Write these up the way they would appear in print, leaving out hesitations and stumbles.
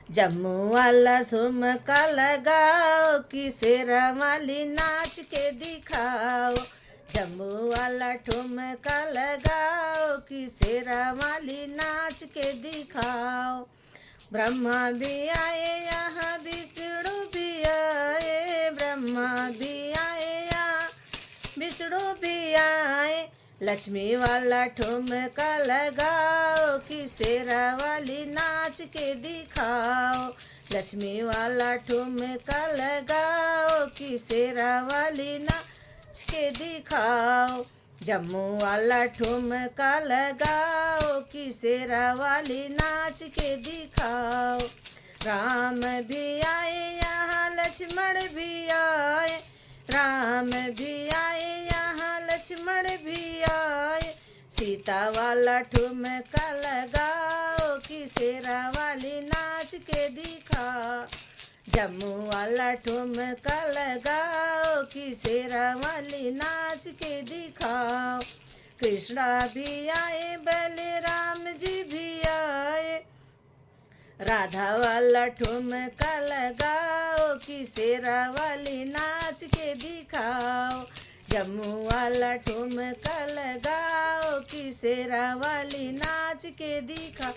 जम्मू वाला ठुमका लगाओ कि शेरा वाली नाच के दिखाओ। जम्मू वाला ठुमका लगाओ कि शेरा वाली नाच के दिखाओ। ब्रह्मा भी आए यहाँ विष्णु भी आए, ब्रह्मा भी आए यहाँ विष्णु भी आए। लक्ष्मी वाला ठुमका लगाओ कि शेरा वाली नाच के दिखाओ। लक्ष्मी वाला ठुमका लगाओ कि शेरा वाली नाच के दिखाओ। जम्मू वाला ठुमका लगाओ कि शेरा वाली नाच के दिखाओ। राम भी आए यहाँ लक्ष्मण भी आए, राम भी आए यहाँ लक्ष्मण भी आए। सीता वाला ठुमका लगाओ कि शेरा वाली नाच के दिखाओ। जम्मू वाला ठुमका लगाओ कि शेरा वाली नाच के दिखाओ। कृष्णा भी आए बलराम जी भी आए, राधा वाला ठुमका लगाओ कि शेरा वाली नाच के दिखाओ। जम्मू वाला ठुमका लगाओ कि शेरा वाली नाच के दिखाओ।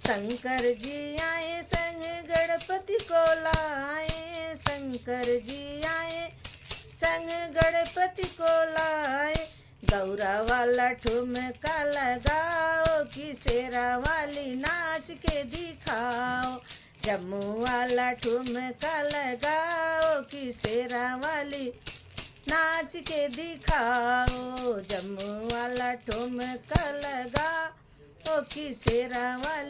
शंकर जी आए संग गणपति को लाए, शंकर जी आए संग गणपति को लाए। गौरा वाला ठुमका लगाओ कि शेरा वाली नाच के दिखाओ। जम्मू वाला ठुमका लगाओ कि शेरा वाली नाच के दिखाओ। जम्मू वाला ठुमका लगाओ कि शेरा वाली